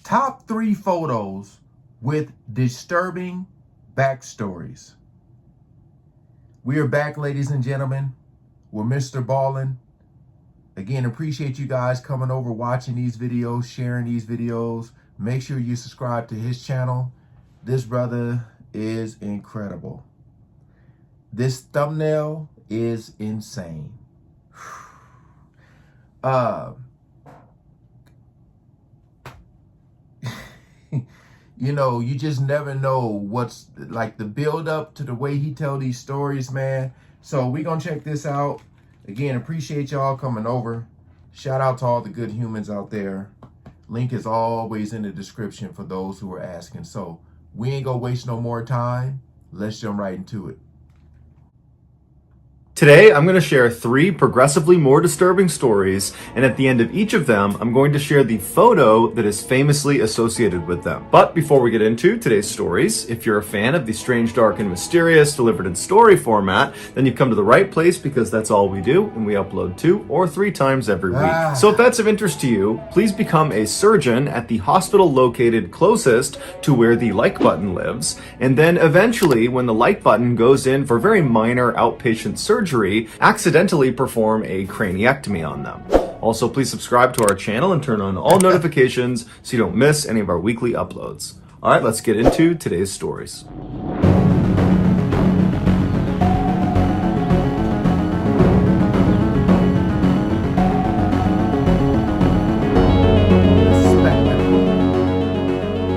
Top 3 photos with disturbing backstories. We are back, ladies and gentlemen, with Mr. Ballin. Again, appreciate you guys coming over, watching these videos, sharing these videos. Make sure you subscribe to his channel. This brother is incredible. This thumbnail is insane. You know, you just never know what's like the build up to the way he tell these stories, man. So we gonna check this out. Again, appreciate y'all coming over. Shout out to all the good humans out there. Link is always in the description for those who are asking. So we ain't gonna waste no more time. Let's jump right into it. Today, I'm going to share 3 progressively more disturbing stories, and at the end of each of them, I'm going to share the photo that is famously associated with them. But before we get into today's stories, if you're a fan of the strange, dark, and mysterious delivered in story format, then you've come to the right place because that's all we do, and we upload 2 or 3 times every week. So if that's of interest to you, please become a surgeon at the hospital located closest to where the like button lives, and then eventually, when the like button goes in for very minor outpatient surgery, accidentally perform a craniectomy on them. Also, please subscribe to our channel and turn on all notifications so you don't miss any of our weekly uploads. All right, let's get into today's stories.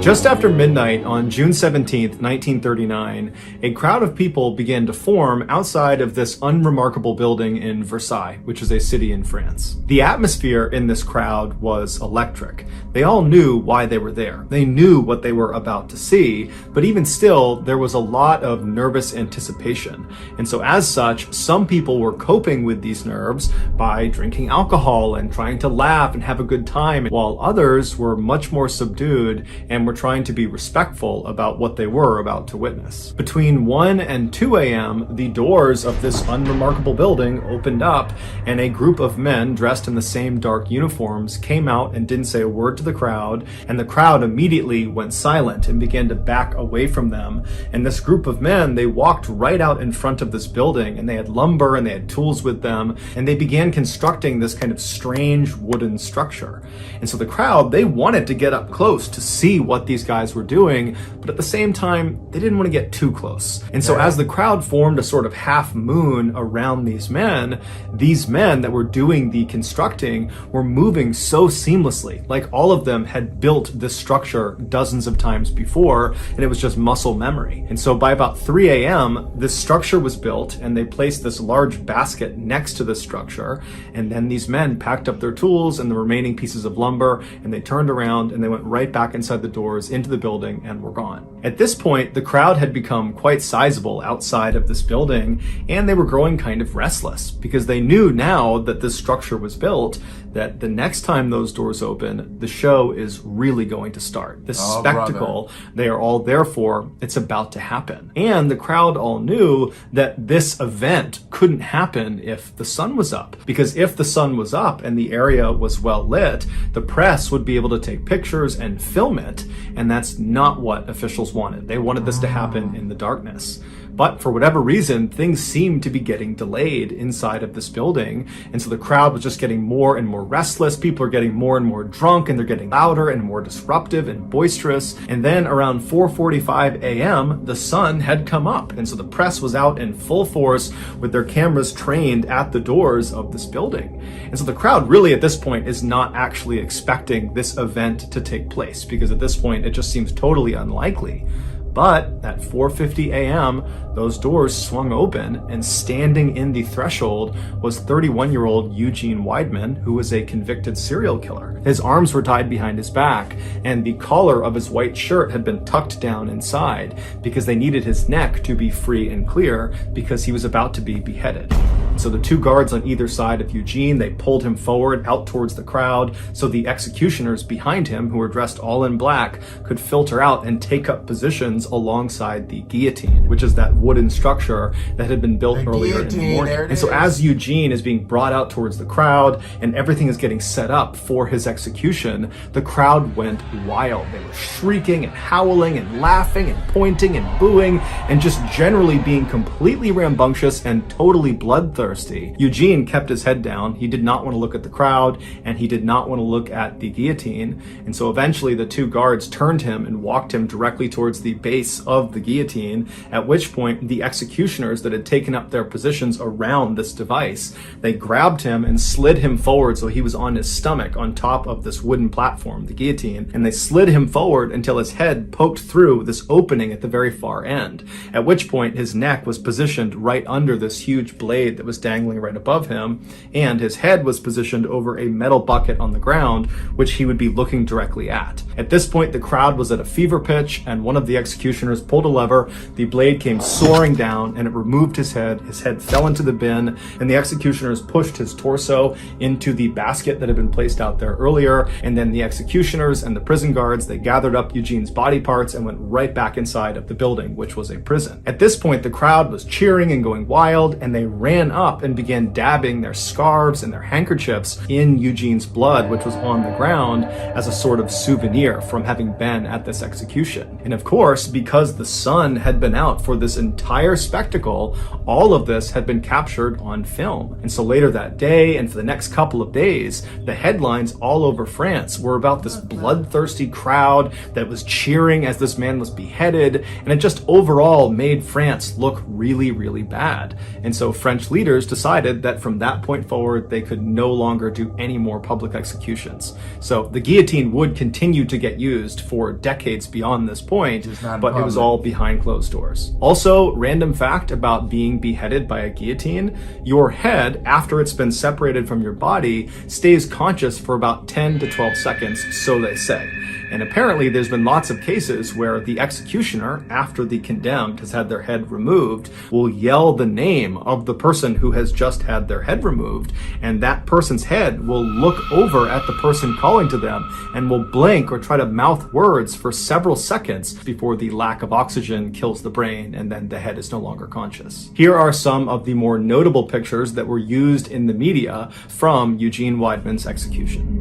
Just after midnight on June 17th, 1939, a crowd of people began to form outside of this unremarkable building in Versailles, which is a city in France. The atmosphere in this crowd was electric. They all knew why they were there. They knew what they were about to see, but even still, there was a lot of nervous anticipation. And so as such, some people were coping with these nerves by drinking alcohol and trying to laugh and have a good time, while others were much more subdued and were trying to be respectful about what they were about to witness. Between 1 and 2 a.m., the doors of this unremarkable building opened up, and a group of men dressed in the same dark uniforms came out and didn't say a word to the crowd, and the crowd immediately went silent and began to back away from them. And this group of men, they walked right out in front of this building, and they had lumber and they had tools with them, and they began constructing this kind of strange wooden structure. And so the crowd, they wanted to get up close to see what these guys were doing, but at the same time, they didn't want to get too close. And so as the crowd formed a sort of half moon around these men that were doing the constructing were moving so seamlessly, like all of them had built this structure dozens of times before, and it was just muscle memory. And so by about 3 a.m., this structure was built, and they placed this large basket next to the structure, and then these men packed up their tools and the remaining pieces of lumber, and they turned around and they went right back inside the doors into the building and were gone. At this point, the crowd had become quite sizable outside of this building, and they were growing kind of restless because they knew now that this structure was built that the next time those doors open, the show is really going to start. This spectacle they are all there for, it's about to happen. And the crowd all knew that this event couldn't happen if the sun was up, because if the sun was up and the area was well lit, the press would be able to take pictures and film it, and that's not what officials wanted. They wanted this to happen in the darkness. But for whatever reason, things seemed to be getting delayed inside of this building. And so the crowd was just getting more and more restless. People are getting more and more drunk, and they're getting louder and more disruptive and boisterous. And then around 4:45 a.m., the sun had come up. And so the press was out in full force with their cameras trained at the doors of this building. And so the crowd really at this point is not actually expecting this event to take place, because at this point it just seems totally unlikely. But at 4:50 a.m., those doors swung open, and standing in the threshold was 31-year-old Eugene Weidman, who was a convicted serial killer. His arms were tied behind his back, and the collar of his white shirt had been tucked down inside because they needed his neck to be free and clear because he was about to be beheaded. So the two guards on either side of Eugene, they pulled him forward out towards the crowd so the executioners behind him, who were dressed all in black, could filter out and take up positions alongside the guillotine, which is that wooden structure that had been built earlier in the morning. And so as Eugene is being brought out towards the crowd and everything is getting set up for his execution, the crowd went wild. They were shrieking and howling and laughing and pointing and booing and just generally being completely rambunctious and totally bloodthirsty. Eugene kept his head down. He did not want to look at the crowd and he did not want to look at the guillotine. And so eventually the two guards turned him and walked him directly towards the base of the guillotine, at which point the executioners that had taken up their positions around this device, they grabbed him and slid him forward so he was on his stomach on top of this wooden platform, the guillotine, and they slid him forward until his head poked through this opening at the very far end, at which point his neck was positioned right under this huge blade that was dangling right above him, and his head was positioned over a metal bucket on the ground, which he would be looking directly at. At this point, the crowd was at a fever pitch, and one of the executioners pulled a lever, the blade came soaring down, and it removed his head fell into the bin, and the executioners pushed his torso into the basket that had been placed out there earlier, and then the executioners and the prison guards, they gathered up Eugene's body parts and went right back inside of the building, which was a prison. At this point, the crowd was cheering and going wild, and they ran up and began dabbing their scarves and their handkerchiefs in Eugene's blood, which was on the ground, as a sort of souvenir from having been at this execution. And of course, because the sun had been out for this entire spectacle, all of this had been captured on film. And so later that day, and for the next couple of days, the headlines all over France were about this bloodthirsty crowd that was cheering as this man was beheaded, and it just overall made France look really, really bad. And so French leaders decided that from that point forward, they could no longer do any more public executions. So the guillotine would continue to get used for decades beyond this point, but it was all behind closed doors. Also, random fact about being beheaded by a guillotine: your head, after it's been separated from your body, stays conscious for about 10 to 12 seconds, so they say. And apparently there's been lots of cases where the executioner, after the condemned has had their head removed, will yell the name of the person who has just had their head removed, and that person's head will look over at the person calling to them and will blink or try to mouth words for several seconds before the lack of oxygen kills the brain and then the head is no longer conscious. Here are some of the more notable pictures that were used in the media from Eugene Weidmann's execution.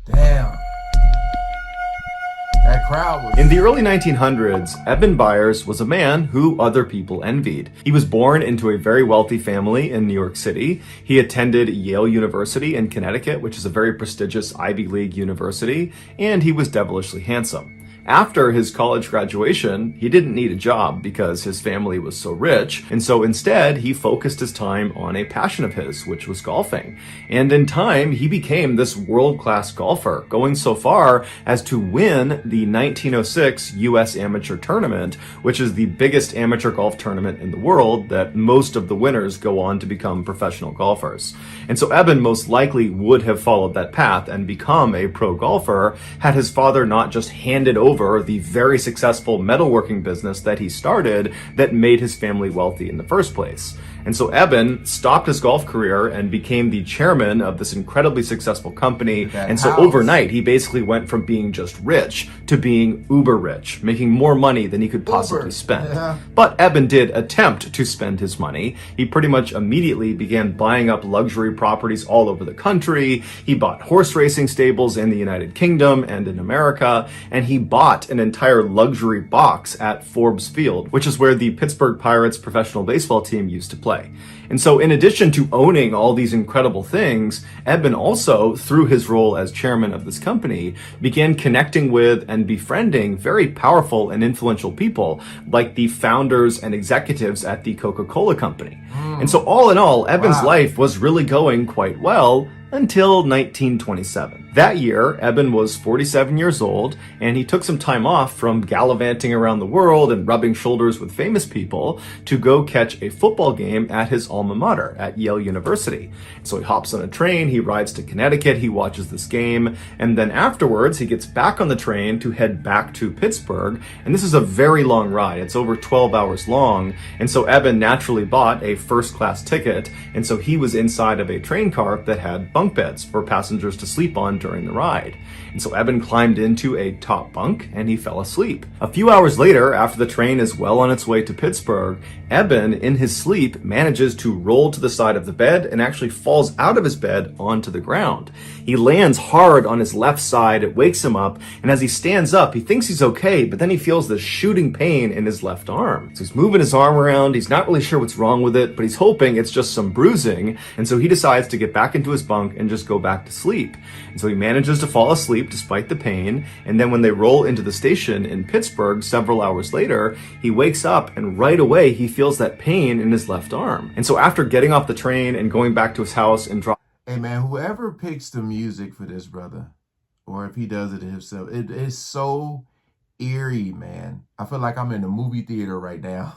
Damn. That crowd was... In the early 1900s, Eben Byers was a man who other people envied. He was born into a very wealthy family in New York City. He attended Yale University in Connecticut, which is a very prestigious Ivy League university, and he was devilishly handsome. After his college graduation, he didn't need a job because his family was so rich, and so instead he focused his time on a passion of his, which was golfing. And in time, he became this world-class golfer, going so far as to win the 1906 U.S. Amateur Tournament, which is the biggest amateur golf tournament in the world that most of the winners go on to become professional golfers. And so Eben most likely would have followed that path and become a pro golfer had his father not just handed over the very successful metalworking business that he started that made his family wealthy in the first place. And so Eben stopped his golf career and became the chairman of this incredibly successful company. And so overnight, he basically went from being just rich to being uber rich, making more money than he could possibly spend. Yeah. But Eben did attempt to spend his money. He pretty much immediately began buying up luxury properties all over the country. He bought horse racing stables in the United Kingdom and in America, and he bought an entire luxury box at Forbes Field, which is where the Pittsburgh Pirates professional baseball team used to play. And so in addition to owning all these incredible things, Eben also, through his role as chairman of this company, began connecting with and befriending very powerful and influential people like the founders and executives at the Coca-Cola company. And so all in all, Eben's life was really going quite well until 1927. That year, Eben was 47 years old, and he took some time off from gallivanting around the world and rubbing shoulders with famous people to go catch a football game at his alma mater at Yale University. So he hops on a train, he rides to Connecticut, he watches this game, and then afterwards he gets back on the train to head back to Pittsburgh. And this is a very long ride. It's over 12 hours long. And so Eben naturally bought a first-class ticket, and so he was inside of a train car that had bunk beds for passengers to sleep on during the ride. And so Eben climbed into a top bunk and he fell asleep. A few hours later, after the train is well on its way to Pittsburgh, Eben, in his sleep, manages to roll to the side of the bed and actually falls out of his bed onto the ground. He lands hard on his left side, it wakes him up, and as he stands up, he thinks he's okay, but then he feels this shooting pain in his left arm. So he's moving his arm around, he's not really sure what's wrong with it, but he's hoping it's just some bruising, and so he decides to get back into his bunk and just go back to sleep. And so he manages to fall asleep despite the pain, and then when they roll into the station in Pittsburgh several hours later, he wakes up and right away he feels that pain in his left arm. And so after getting off the train and going back to his house and Hey man, whoever picks the music for this brother, or if he does it himself, it is so eerie, man. I feel like I'm in a movie theater right now.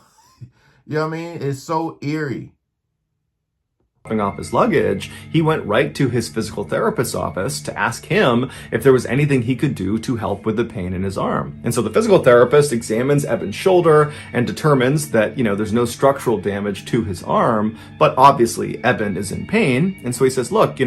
You know what I mean? It's so eerie. off his luggage, he went right to his physical therapist's office to ask him if there was anything he could do to help with the pain in his arm. And so the physical therapist examines Eben's shoulder and determines that, there's no structural damage to his arm, but obviously Eben is in pain. And so he says, look,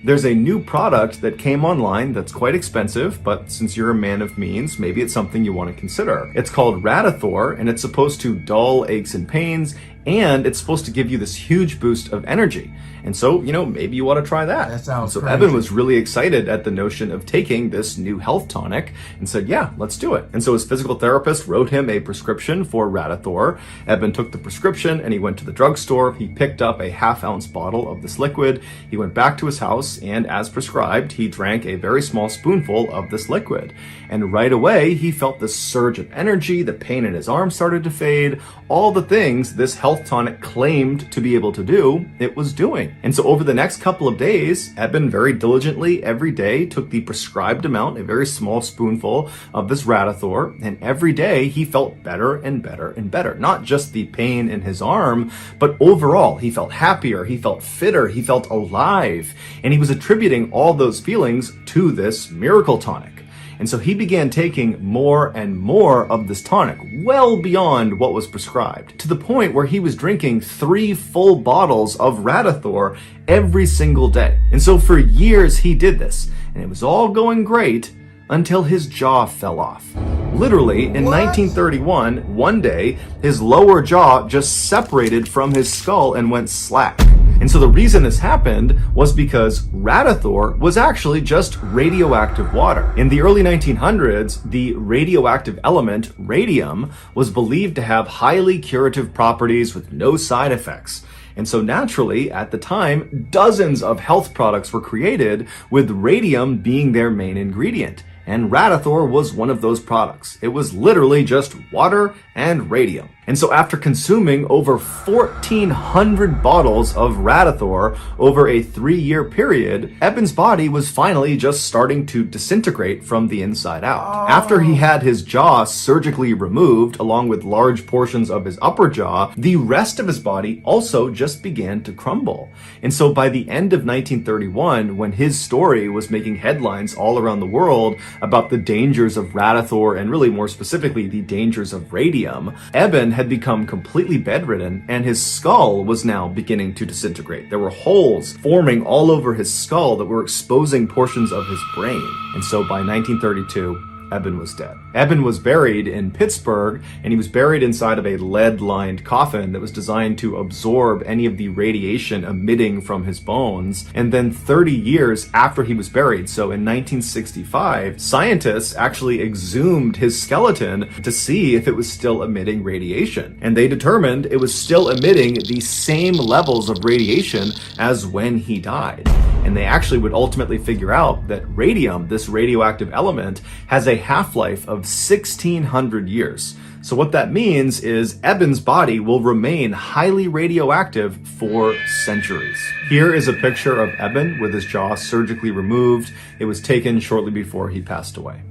there's a new product that came online that's quite expensive, but since you're a man of means, maybe it's something you want to consider. It's called Radithor, and it's supposed to dull aches and pains, and it's supposed to give you this huge boost of energy. And so, maybe you want to try that. That sounds so crazy. Eben was really excited at the notion of taking this new health tonic and said, yeah, let's do it. And so his physical therapist wrote him a prescription for Radithor. Eben took the prescription and he went to the drugstore. He picked up a half-ounce bottle of this liquid. He went back to his house and, as prescribed, he drank a very small spoonful of this liquid. And right away, he felt this surge of energy. The pain in his arm started to fade. All the things this health tonic claimed to be able to do, it was doing. And so over the next couple of days, Eben very diligently every day took the prescribed amount, a very small spoonful of this Radithor, and every day he felt better and better and better. Not just the pain in his arm, but overall he felt happier, he felt fitter, he felt alive, and he was attributing all those feelings to this miracle tonic. And so he began taking more and more of this tonic, well beyond what was prescribed, to the point where he was drinking 3 full bottles of Radithor every single day. And so for years he did this, and it was all going great until his jaw fell off. Literally, in 1931, one day, his lower jaw just separated from his skull and went slack. And so the reason this happened was because Radithor was actually just radioactive water. In the early 1900s, the radioactive element radium was believed to have highly curative properties with no side effects. And so naturally, at the time, dozens of health products were created with radium being their main ingredient. And Radithor was one of those products. It was literally just water and radium. And so after consuming over 1,400 bottles of Radithor over a 3-year period, Eben's body was finally just starting to disintegrate from the inside out. After he had his jaw surgically removed, along with large portions of his upper jaw, the rest of his body also just began to crumble. And so by the end of 1931, when his story was making headlines all around the world about the dangers of Radithor and really more specifically the dangers of radium, Eben had become completely bedridden and his skull was now beginning to disintegrate. There were holes forming all over his skull that were exposing portions of his brain. And so by 1932, Eben was dead. Eben was buried in Pittsburgh, and he was buried inside of a lead-lined coffin that was designed to absorb any of the radiation emitting from his bones. And then 30 years after he was buried, so in 1965, scientists actually exhumed his skeleton to see if it was still emitting radiation. And they determined it was still emitting the same levels of radiation as when he died. And they actually would ultimately figure out that radium, this radioactive element, has a half-life of 1,600 years. So what that means is Eben's body will remain highly radioactive for centuries. Here is a picture of Eben with his jaw surgically removed. It was taken shortly before he passed away.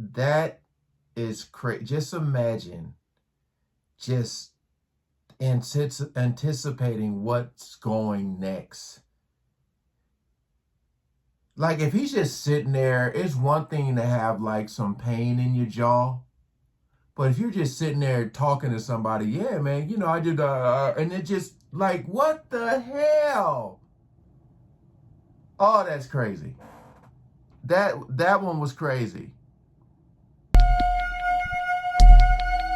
That is crazy. Just imagine just anticipating what's going next. Like, if he's just sitting there, it's one thing to have like some pain in your jaw. But if you're just sitting there talking to somebody, yeah, man, you know, I did, and it just like, what the hell? Oh, that's crazy. That one was crazy.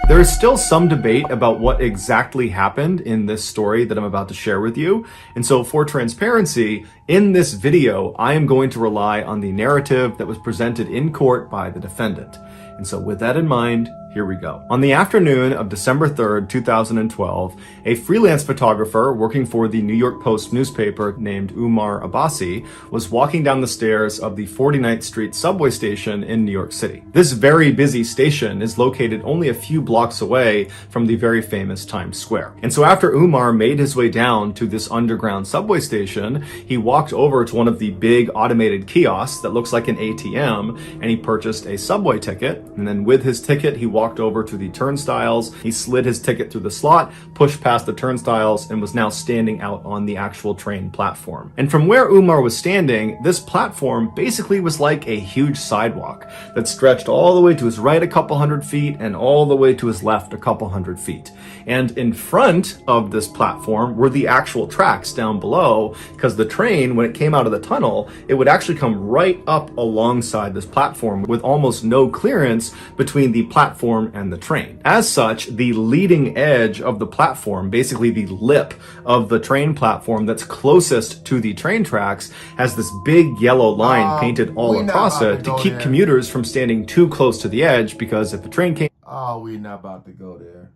There is still some debate about what exactly happened in this story that I'm about to share with you. And so for transparency, in this video, I am going to rely on the narrative that was presented in court by the defendant. And so with that in mind, here we go. On the afternoon of December 3rd, 2012, a freelance photographer working for the New York Post newspaper named Umar Abbasi was walking down the stairs of the 49th Street subway station in New York City. This very busy station is located only a few blocks away from the very famous Times Square. And so after Umar made his way down to this underground subway station, he walked over to one of the big automated kiosks that looks like an ATM, and he purchased a subway ticket. And then with his ticket, he walked over to the turnstiles. He slid his ticket through the slot, pushed past the turnstiles, and was now standing out on the actual train platform. And from where Umar was standing, this platform basically was like a huge sidewalk that stretched all the way to his right a couple hundred feet and all the way to his left a couple hundred feet. And in front of this platform were the actual tracks down below, because the train, when it came out of the tunnel, it would actually come right up alongside this platform with almost no clearance between the platform and the train. As such, the leading edge of the platform, basically the lip of the train platform that's closest to the train tracks, has this big yellow line painted all across it to keep commuters from standing too close to the edge, because if a train came... Oh, we not about to go there.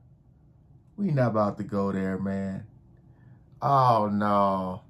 We not about to go there, man. Oh, no.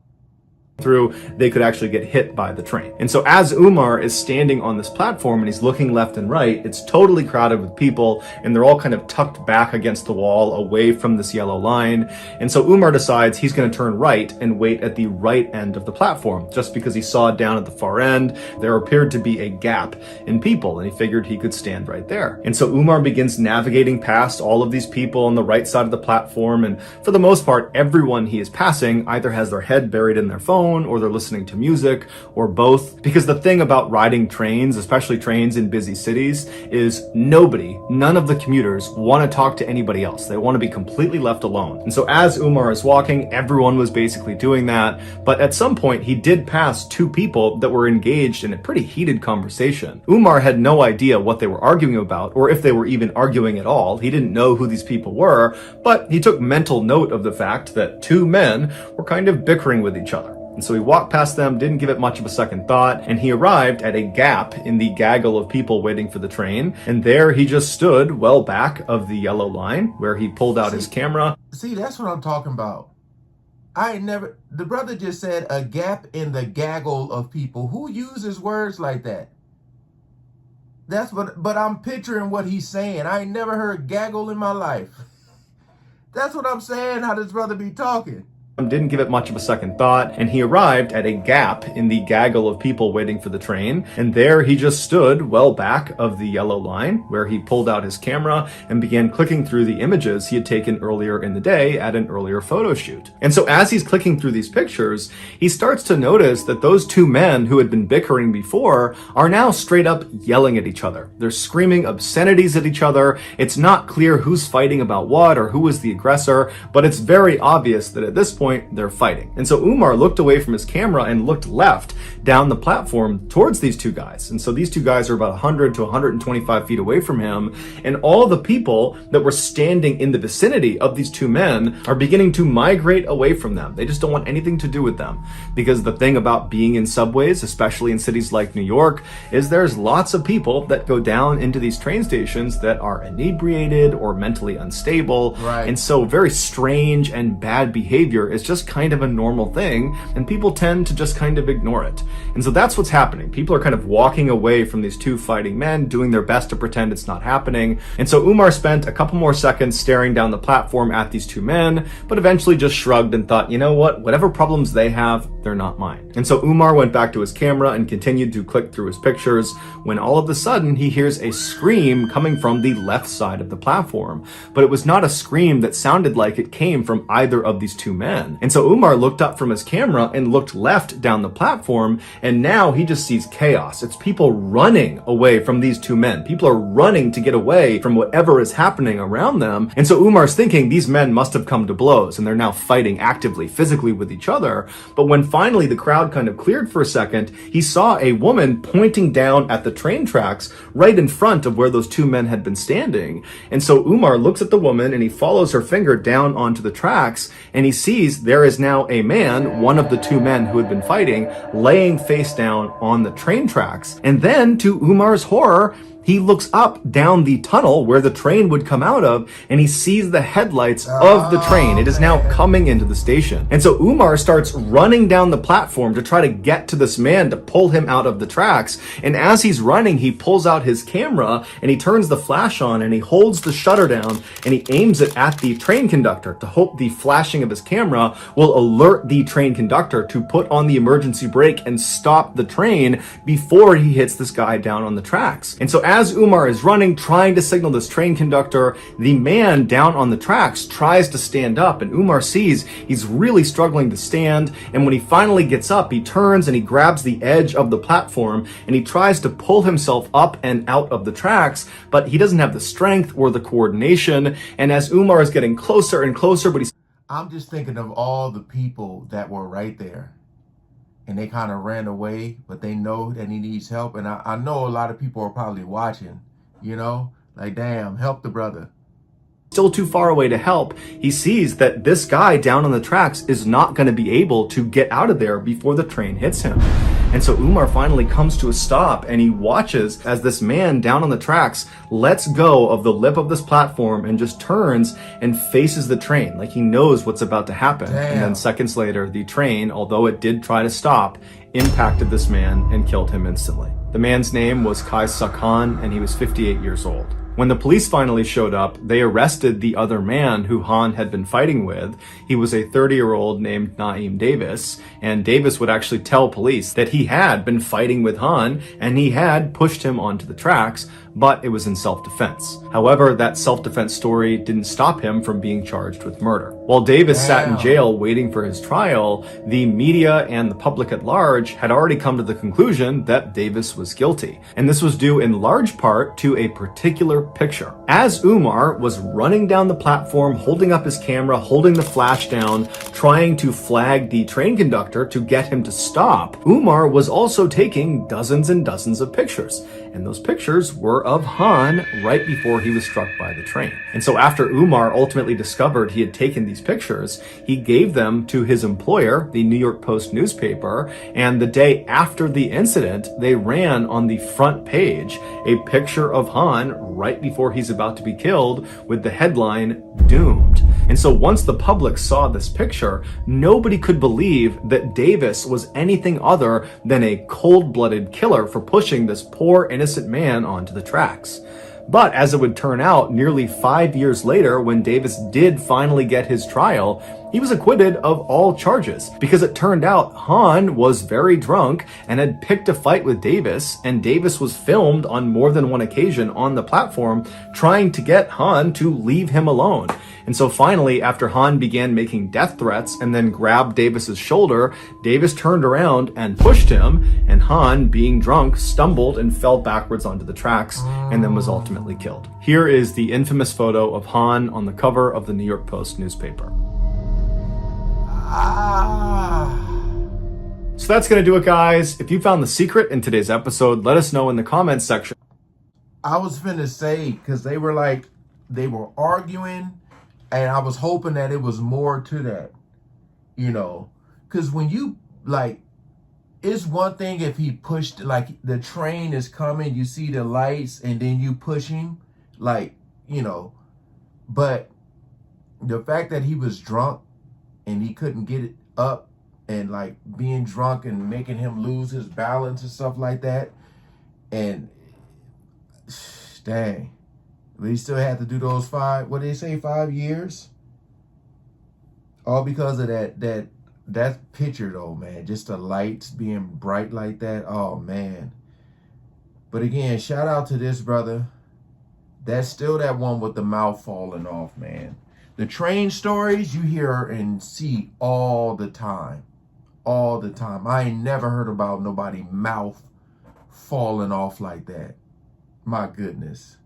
through, they could actually get hit by the train. And so as Umar is standing on this platform and he's looking left and right, it's totally crowded with people and they're all kind of tucked back against the wall away from this yellow line. And so Umar decides he's going to turn right and wait at the right end of the platform, just because he saw down at the far end there appeared to be a gap in people and he figured he could stand right there. And so Umar begins navigating past all of these people on the right side of the platform, and for the most part everyone he is passing either has their head buried in their phone or they're listening to music, or both. Because the thing about riding trains, especially trains in busy cities, is none of the commuters want to talk to anybody else. They want to be completely left alone. And so as Umar is walking, everyone was basically doing that. But at some point, he did pass two people that were engaged in a pretty heated conversation. Umar had no idea what they were arguing about, or if they were even arguing at all. He didn't know who these people were, but he took mental note of the fact that two men were kind of bickering with each other. And so he walked past them, didn't give it much of a second thought, and he arrived at a gap in the gaggle of people waiting for the train. And there he just stood well back of the yellow line, where he pulled out his camera. See, that's what I'm talking about. The brother just said a gap in the gaggle of people. Who uses words like that? But I'm picturing what he's saying. I ain't never heard gaggle in my life. That's what I'm saying, how this brother be talking. Didn't give it much of a second thought, and he arrived at a gap in the gaggle of people waiting for the train. And there he just stood well back of the yellow line, where he pulled out his camera and began clicking through the images he had taken earlier in the day at an earlier photo shoot. And so as he's clicking through these pictures, he starts to notice that those two men who had been bickering before are now straight up yelling at each other. They're screaming obscenities at each other. It's not clear who's fighting about what or who was the aggressor, but it's very obvious that at this point point, they're fighting. And so Umar looked away from his camera and looked left down the platform towards these two guys. And so these two guys are about 100 to 125 feet away from him. And all the people that were standing in the vicinity of these two men are beginning to migrate away from them. They just don't want anything to do with them. Because the thing about being in subways, especially in cities like New York, is there's lots of people that go down into these train stations that are inebriated or mentally unstable. Right. And so very strange and bad behavior is just kind of a normal thing, and people tend to just kind of ignore it. And so that's what's happening. People are kind of walking away from these two fighting men, doing their best to pretend it's not happening. And so Umar spent a couple more seconds staring down the platform at these two men, but eventually just shrugged and thought, you know what, whatever problems they have, they're not mine. And so Umar went back to his camera and continued to click through his pictures when all of a sudden he hears a scream coming from the left side of the platform. But it was not a scream that sounded like it came from either of these two men. And so Umar looked up from his camera and looked left down the platform, and now he just sees chaos. It's people running away from these two men. People are running to get away from whatever is happening around them. And so Umar's thinking these men must have come to blows and they're now fighting actively, physically with each other. But when finally the crowd kind of cleared for a second, he saw a woman pointing down at the train tracks right in front of where those two men had been standing. And so Umar looks at the woman and he follows her finger down onto the tracks, and he sees there is now a man, one of the two men who had been fighting, laying face down on the train tracks. And then, to Umar's horror, he looks up down the tunnel where the train would come out of, and he sees the headlights of the train. It is now coming into the station. And so Umar starts running down the platform to try to get to this man to pull him out of the tracks. And as he's running, he pulls out his camera and he turns the flash on and he holds the shutter down and he aims it at the train conductor to hope the flashing of his camera will alert the train conductor to put on the emergency brake and stop the train before he hits this guy down on the tracks. And so as Umar is running, trying to signal this train conductor, the man down on the tracks tries to stand up, and Umar sees he's really struggling to stand, and when he finally gets up, he turns and he grabs the edge of the platform and he tries to pull himself up and out of the tracks, but he doesn't have the strength or the coordination. And as Umar is getting closer and closer, I'm just thinking of all the people that were right there. And they kind of ran away, but they know that he needs help. And I know a lot of people are probably watching, you know, like, damn, help the brother. Still too far away to help, he sees that this guy down on the tracks is not going to be able to get out of there before the train hits him. And so Umar finally comes to a stop and he watches as this man down on the tracks lets go of the lip of this platform and just turns and faces the train like he knows what's about to happen. Damn. And then seconds later, the train, although it did try to stop, impacted this man and killed him instantly. The man's name was Kai Sakhan, and he was 58 years old. When the police finally showed up, they arrested the other man who Han had been fighting with. He was a 30-year-old named Naeem Davis, and Davis would actually tell police that he had been fighting with Han and he had pushed him onto the tracks, but it was in self-defense. However, that self-defense story didn't stop him from being charged with murder. While Davis sat in jail waiting for his trial, the media and the public at large had already come to the conclusion that Davis was guilty. And this was due in large part to a particular picture. As Umar was running down the platform, holding up his camera, holding the flash down, trying to flag the train conductor to get him to stop, Umar was also taking dozens and dozens of pictures. And those pictures were of Han right before he was struck by the train. And so after Umar ultimately discovered he had taken these pictures, he gave them to his employer, the New York Post newspaper, and the day after the incident, they ran on the front page a picture of Han right before he's about to be killed with the headline, "Doomed." And so once the public saw this picture, nobody could believe that Davis was anything other than a cold-blooded killer for pushing this poor innocent man onto the tracks. But as it would turn out, nearly 5 years later, when Davis did finally get his trial, he was acquitted of all charges because it turned out Han was very drunk and had picked a fight with Davis, and Davis was filmed on more than one occasion on the platform trying to get Han to leave him alone. And so finally, after Han began making death threats and then grabbed Davis's shoulder, Davis turned around and pushed him, and Han, being drunk, stumbled and fell backwards onto the tracks and then was ultimately killed. Here is the infamous photo of Han on the cover of the New York Post newspaper. So that's going to do it, guys. If you found the secret in today's episode, let us know in the comments section. I was finna say, because they were arguing, and I was hoping that it was more to that, you know, because when you, like, it's one thing if he pushed, like, the train is coming, you see the lights, and then you push him, like, you know, but the fact that he was drunk and he couldn't get it up, and like being drunk and making him lose his balance and stuff like that, and dang, but he still had to do those 5 years, all because of that picture though, man. Just the lights being bright like that. Oh man. But again, shout out to this brother. That's still that one with the mouth falling off, man. The train stories you hear and see all the time. All the time. I ain't never heard about nobody mouth falling off like that. My goodness.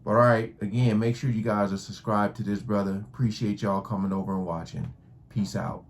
But all right, again, make sure you guys are subscribed to this brother. Appreciate y'all coming over and watching. Peace out.